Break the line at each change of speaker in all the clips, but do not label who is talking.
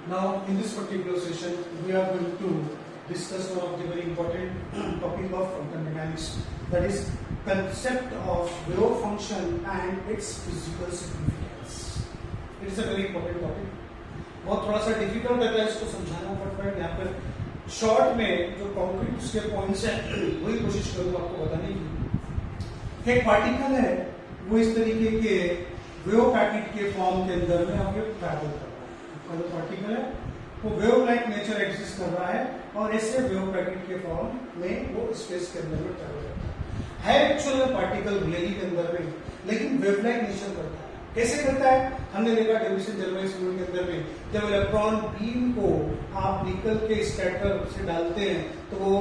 Now, in this particular session, we are going to discuss one of the very important topic of quantum mechanics, that is concept of wave function and its physical significance. It is a very important topic. बहुत थोड़ा सा difficult रहता है इसको समझाना, but यहाँ पर short में जो कॉन्क्रीट उसके पॉइंट्स हैं वही कोशिश करूँगा आपको बताने की। एक पार्टिकल है वो इस तरीके के वेव पैकेट के फॉर्म के अंदर में आगे ट्रैवल कर रहा है। जो पार्टिकल है वो वेव लाइक नेचर एग्जिस्ट कर रहा है और ऐसे वेव पैकेट के फॉर्म में वो स्पेस के अंदर में ट्रैवल करता है एक्चुअल पार्टिकल रियली के अंदर में, लेकिन वेव लाइक नेचर करता है। कैसे करता है? हमने देखा डेविसन जर्मेस रूल के अंदर में जब इलेक्ट्रॉन बीम को आप निकल के स्कैटर से डालते हैं तो वो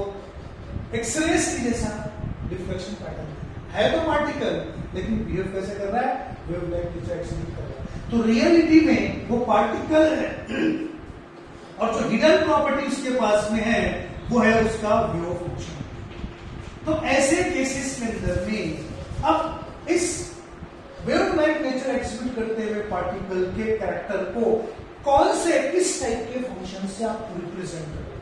एक्सरेस की जैसा डिफ्लेक्शन पैटर्न है तो पार्टिकल, लेकिन बिहेव कैसे कर रहा है? वेव लाइक नेचर एक्सपेरिमेंट कर रहा है। तो रियलिटी में वो पार्टिकल है और जो हिडन प्रॉपर्टी उसके पास में है वो है उसका वेव फंक्शन। तो ऐसे केसेस के अंदर में अब इस वेव लाइक नेचर एक्सपेरिमेंट करते हुए पार्टिकल के कैरेक्टर को कौन से किस टाइप के फंक्शन से आप रिप्रेजेंट करें,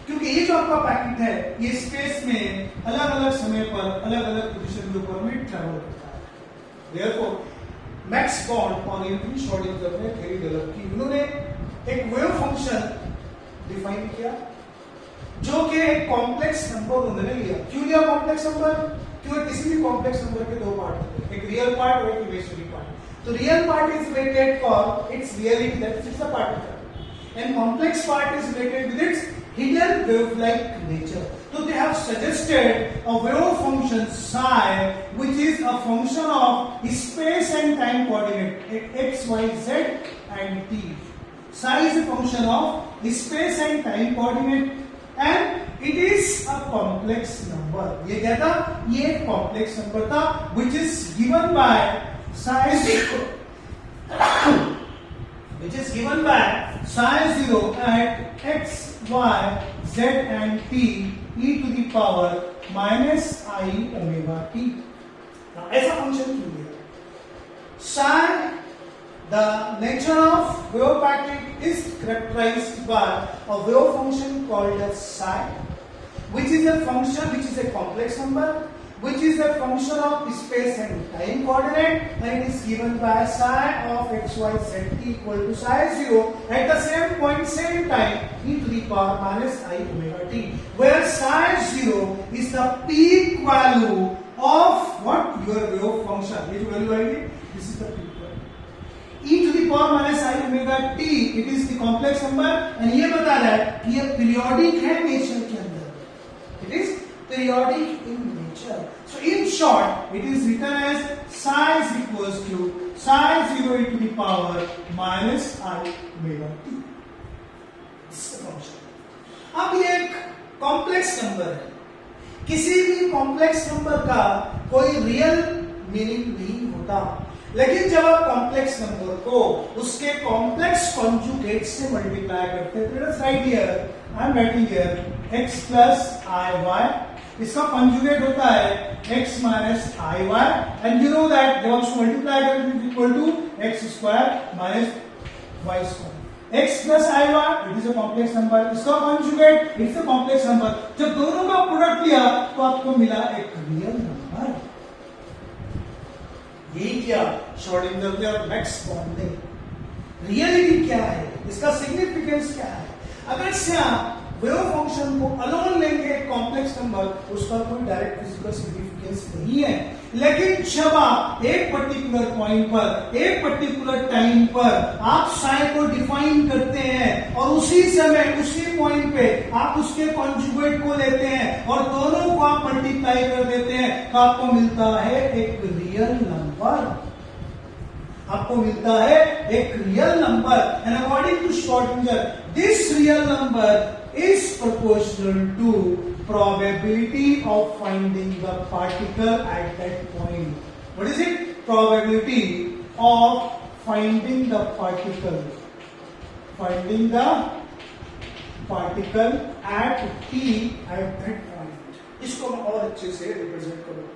क्योंकि ये जो आपका पैकेट है ये स्पेस में अलग अलग समय पर अलग अलग पोजीशन के ऊपर में ट्रैवल करता है। देयरफॉर मैक्स बॉर्न और इरविन श्रोडिंगर ने थ्योरी डेवलप की। उन्होंने एक वेव फंक्शन डिफाइन किया जो कि एक कॉम्प्लेक्स नंबर उन्होंने लिया। क्यों लिया कॉम्प्लेक्स नंबर? क्योंकि किसी भी कॉम्प्लेक्स नंबर के दो पार्ट होते हैं, एक रियल पार्ट और एक इमेजिनरी पार्ट। तो real part is related for its reality, that is the particle, and complex part is related with its hidden wave-like nature. So they have suggested a wave function psi, which is a function of space and time coordinate x, y, z and t. Psi is a function of space and time coordinate, and it is a complex number. ये क्या था? ये एक complex number था, which is given by psi 0, which is given by psi 0 at x, y, z and t e to the power minus I omega t. Now, ऐसा function क्यों दिया? Psi, the nature of wave packet is characterized by a wave function called as psi, which is a function which is a complex number, which is a function of space and time coordinate, and it is given by psi of x, y, z t equal to psi 0 at the same point, same time, e to the power minus I omega t, where psi 0 is the peak value of what? Your wave function. ये जो value आएगी, this is the peak value. E to the power minus I omega t, it is the complex number, and ये बता रहा है कि ये periodic है nature के अंदर. It is periodic in nature. So in short, it is written as psi is equals to psi 0 e to the power minus I omega t. This is the function. अब ये एक complex number है। किसी भी complex number का कोई real meaning नहीं होता, लेकिन जब आप कॉम्प्लेक्स नंबर को उसके कॉम्प्लेक्स कॉन्जुगेट से मल्टीप्लाई करते हैं, तो right here I am writing here x plus i y, इसका कंजुगेट होता है x minus i y, and you know that जब उसको मल्टीप्लाई करें it equal to x square minus y square. x plus i y it is a complex number, इसका conjugate it's a complex number. जब दोनों का product लिया तो आपको मिला एक रियल नंबर। यही क्या श्रोडिंगर ने और मैक्स बॉर्न ने। रियलिटी क्या है, इसका सिग्निफिकेंस क्या है? अगर से आप वेव फंक्शन को अलोन लेंगे एक कॉम्प्लेक्स नंबर, उसका कोई डायरेक्ट फिजिकल सिग्निफिकेंस नहीं है, लेकिन जब आप एक पर्टिकुलर पॉइंट पर एक पर्टिकुलर टाइम पर आप साइ को डिफाइन करते हैं और उसी समय उसी पॉइंट पे आप उसके कॉन्जुगेट को लेते हैं और दोनों को आप मल्टीप्लाई कर देते हैं, तो आपको मिलता है एक रियल नंबर। आपको मिलता है एक real number, and according to Schrodinger this real number is proportional to probability of finding the particle at that point. What is it? Probability of finding the particle. Finding the particle at t at that point. इसको मैं और अच्छे से represent करूं।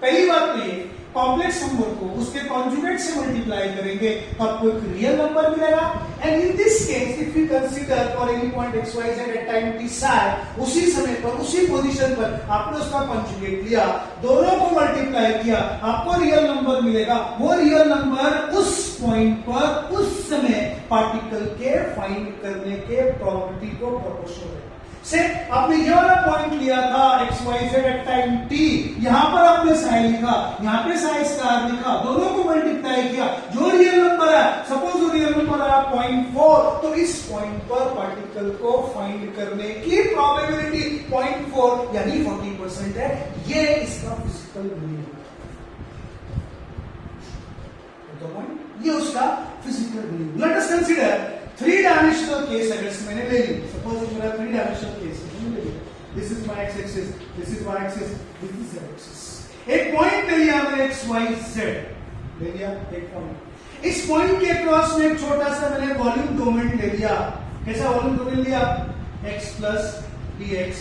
पहली बात तो ये कॉम्प्लेक्स नंबर को उसके कॉन्जुगेट से मल्टीप्लाई करेंगे तो आपको एक रियल नंबर मिलेगा। And in this case if you consider for any point x y z at time t psi, उसी समय पर उसी पोजीशन पर आपने उसका कॉन्जुगेट लिया, दोनों को मल्टीप्लाई किया, आपको रियल नंबर मिलेगा। वो रियल नंबर उस पॉइंट पर उस समय पार्टिकल के फाइंड करने के प्रोबेबिलिटी को प्रोपोर्शनल है। से आपने ये वाला पॉइंट लिया था x y z at time t, यहां पर आपने साई लिखा, यहां पे साई स्टार लिखा, दोनों को मल्टीप्लाई किया, जो रियल नंबर है, सपोज वो रियल नंबर है 0.4, तो इस पॉइंट पर पार्टिकल को फाइंड करने की प्रोबेबिलिटी 0.4 यानी 40% है। ये इसका फिजिकल वैल्यू है, ये उसका physical value. Let us consider 3 dimensional case अगर मैंने ले ली, सपोज मेरा 3 डायमेंशनल केस है, this is my x axis, this is y axis, this is z axis. एक पॉइंट ले लिया मैंने एक्स वाई जेड ले लिया, एक पॉइंट, इस पॉइंट के क्रॉस में एक छोटा सा मैंने वॉल्यूम डोमेन ले लिया। कैसा वॉल्यूम डोमेन लिया? x plus d x,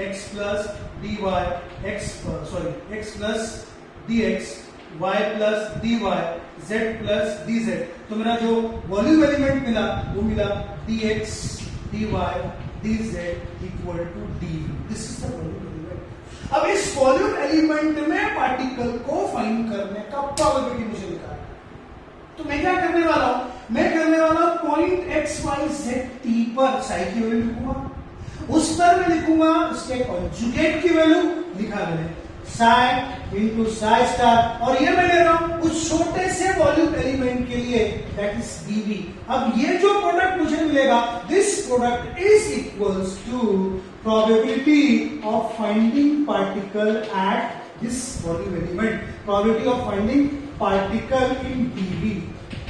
x plus d y, x plus d x, y plus d y, z plus d z. तो मेरा जो वॉल्यूम एलिमेंट मिला वो मिला dx dy dz equal to dv। This is the volume element. अब इस volume element में particle को फाइंड करने का प्रोबेबिलिटी मुझे निकालना है। तो मैं क्या करने वाला हूं? मैं करने वाला हूं point x y z t पर साई की वैल्यू लिखूंगा, उस पर मैं लिखूंगा उसके कॉन्जुगेट की वैल्यू, लिखा मैंने साई इंटू साई स्टार, और ये मैं ले रहा हूं उस छोटे से वॉल्यूम एलिमेंट के लिए, दैट इज dv। अब ये जो प्रोडक्ट मुझे मिलेगा, this product is equals to probability of finding particle at this volume element, probability of finding particle in dv,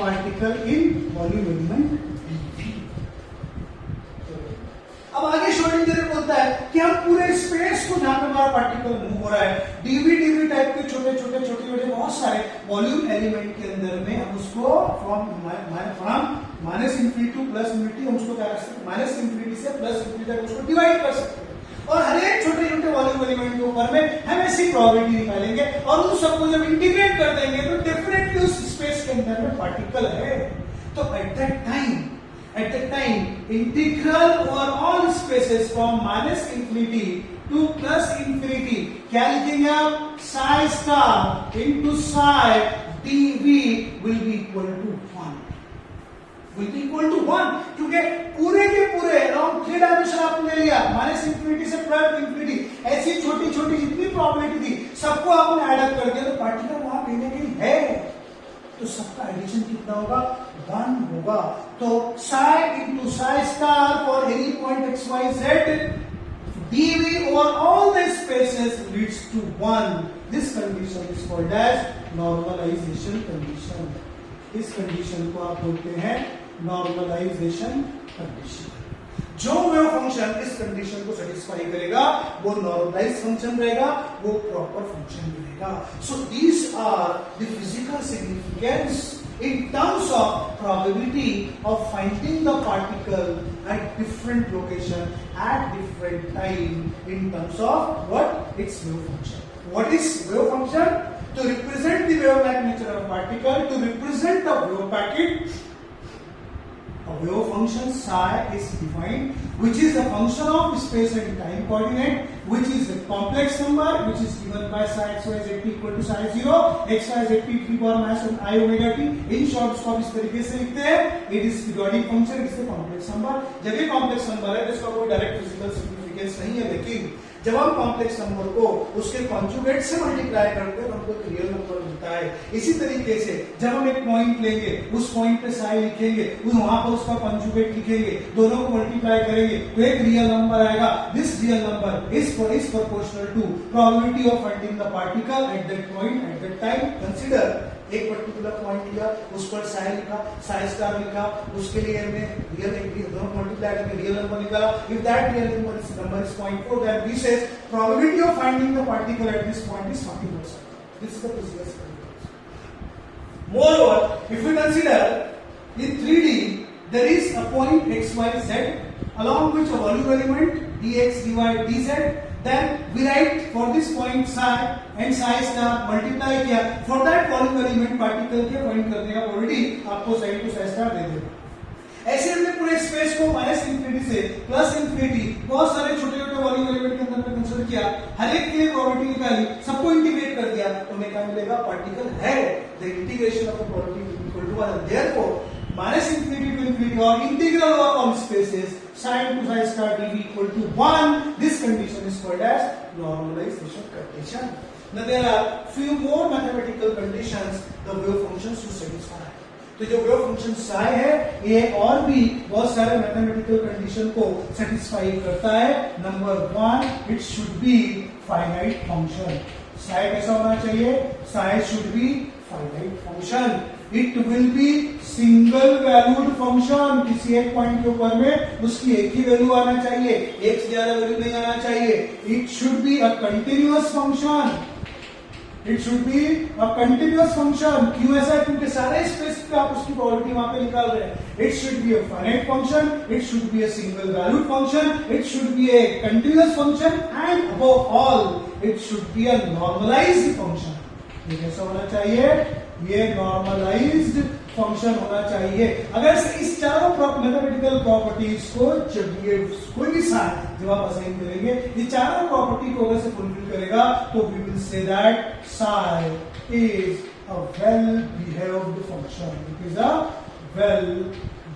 particle in volume element dv। अब आगे श्रोडिंगर बोलता है कि हम पूरे स्पेस को जहां पे हमारा पार्टिकल मूव हो रहा है, डीवी टाइप के छोटे छोटे बहुत सारे वॉल्यूम एलिमेंट के अंदर में हम उसको from minus infinity two plus infinity, हम उसको क्या कर सकते हैं, माइनस इंफिनिटी से प्लस इंफिनिटी तक उसको डिवाइड कर सकते हैं, और हर एक छोटे छोटे वॉल्यूम एलिमेंट के ऊपर में हम ऐसी प्रोबेबिलिटी निकालेंगे, और उन सबको जब इंटीग्रेट कर देंगे तो डेफिनेटली उस स्पेस के अंदर में पार्टिकल है। तो eight that time integral over all spaces from minus infinity to plus infinity, क्या लिखेंगे आप? psi star into psi dv will be equal to 1, will be equal to 1, क्योंकि पूरे के पूरे अराउंड 3 डायमेंशन आपने ले लिया, माइनस इंफिनिटी से प्लस इंफिनिटी, ऐसी छोटी छोटी जितनी प्रोबेबिलिटी थी सबको आपने ऐड अप कर दिया, तो पार्टिकल वहां कहीं ना कहीं है, तो सबका एडिशन कितना होगा? 1 होगा। तो psi into psi star for any point x y z dv over all the spaces leads to 1. This condition is called as normalization condition. इस कंडीशन को आप बोलते हैं नॉर्मलाइजेशन कंडीशन। जो वेव फंक्शन इस कंडीशन को सेटिस्फाई करेगा वो नॉर्मलाइज फंक्शन रहेगा, वो प्रॉपर फंक्शन रहेगा। So these are the physical significance in terms of probability of finding the particle at different location at different time in terms of what? Its wave function. What is wave function? To represent the wave-like nature of particle, to represent the wave packet, a wave function psi is defined, which is a function of space and time coordinate, which is a complex number, which is given by psi x y z t equal to psi 0 x y z t to the power minus I omega t। In short इसको आप इस तरीके से लिखते हैं, it is periodic function, it is a complex number। जब ये complex number है तो इसका कोई डायरेक्ट फिजिकल सिग्निफिकेंस नहीं है, लेकिन जब हम कॉम्प्लेक्स नंबर को उसके कॉन्जुगेट से मल्टीप्लाई करते हैं तो हमको एक रियल नंबर मिलता है। इसी तरीके से जब हम एक पॉइंट लेंगे, उस पॉइंट पे साई लिखेंगे, वहां पर उसका कॉन्जुगेट लिखेंगे, दोनों को मल्टीप्लाई करेंगे तो एक रियल नंबर आएगा। This real number is proportional to probability of finding the particle at that point at that time. Consider एक पर्टिकुलर पॉइंट लिया, उस पर साई लिखा, साई स्टार लिखा, उसके लिए हमने रियल दोनों मल्टीप्लाई करके रियल नंबर निकाला। If that real number is 0.4 then we say probability of finding the particle at this point is 40%. This is the physical significance. Moreover, if we consider in 3D there is a point x y z along which a volume element dx dy dz, then we write for this point psi and psi star multiply किया for that volume element particle के point करने का probability आपको sin to psi star दे देगा। ऐसे हमने पूरे space को माइनस इंफिनिटी से प्लस इंफिनिटी बहुत सारे छोटे छोटे वॉल्यूम एलिमेंट के अंदर में कंसीडर किया, हर एक के लिए प्रोबेबिलिटी निकाली, सबको इंटीग्रेट कर दिया तो हमें क्या मिलेगा, पार्टिकल है। The integration of the probability equal to 1 therefore minus infinity to infinity और integral over all spaces sin to psi star dv equal to 1. This condition is called as normalization condition. Now there are few more mathematical conditions the wave functions to satisfy. तो जो wave function psi है ये और भी बहुत सारे mathematical condition को satisfy करता है। Number 1, it should be finite function. psi कैसा होना चाहिए, psi should be finite function. It will be single valued function, किसी एक पॉइंट के ऊपर में उसकी एक ही वैल्यू आना चाहिए, एक से ज्यादा वैल्यू नहीं आना चाहिए। It should be a continuous function, it should be a continuous function. क्यों ऐसा, क्योंकि सारे स्पेस पे आप उसकी प्रोबेबिलिटी वहां पे निकाल रहे हैं। It should be a finite function, it should be a single valued function, it should be a continuous function and above all it should be a normalised function. ये कैसा होना चाहिए, ये नॉर्मलाइज्ड फंक्शन होना चाहिए। अगर इस चारों मैथमेटिकल प्रॉपर्टीज को जब ये कोई भी साइन जब आप असाइन करेंगे, ये चारों प्रॉपर्टी को अगर से फुलफिल करेगा तो we will say that psi is a well behaved function. It is a well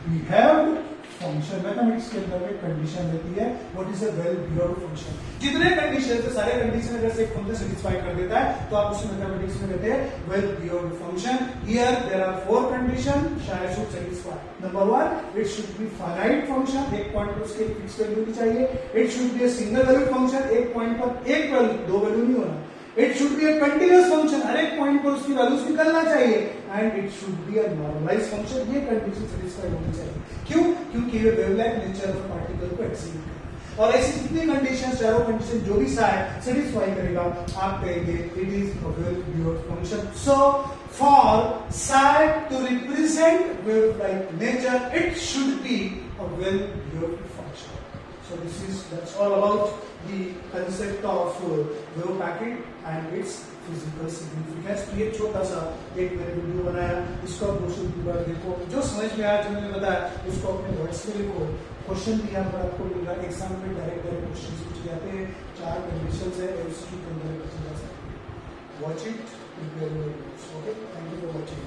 behaved function. Mathematics के अंदर में कंडीशन रहती है what is a well behaved function. जितने कंडीशन है सारे कंडीशन अगर से एक फंक्शन सेटिस्फाई कर देता है तो आप उसे मैथमेटिक्स में कहते हैं well behaved function. Here there are 4 condition psi should satisfy. Number 1, it should be finite function, एक पॉइंट पर उसके फिक्स वैल्यू होनी चाहिए। It should be a single value function, एक पॉइंट पर एक वैल्यू, दो वैल्यू नहीं होना। It should be a continuous function, हर एक पॉइंट पर उसकी वैल्यूज निकलना चाहिए। And it should be a normalised function, ये कंडीशन सेटिस्फाई होनी चाहिए। क्यों, क्योंकि ये वेवलेंथ नेचर ऑफ पार्टिकल को एक्सीड करे। और ऐसी जितनी कंडीशंस, चारों कंडीशन जो भी psi सेटिस्फाई करेगा आप कहेंगे it is a well behaved function. So for psi to represent wave like nature it should be a well behaved function. So that's all about the concept of wave packet and its physical significance. तो ये छोटा सा एक मैंने video बनाया, इसको आप दूसरी बार देखो, जो समझ में आया जो मैंने बताया उसको अपने वर्ड्स में लिखो। क्वेश्चन भी यहाँ पर आपको मिल रहा है, एग्जाम में डायरेक्ट क्वेश्चन पूछे जाते हैं। 4 कंडीशंस है, MCQ के अंदर पूछे जा सकते हैं। Watch it, prepare your notes. Okay, thank you for watching.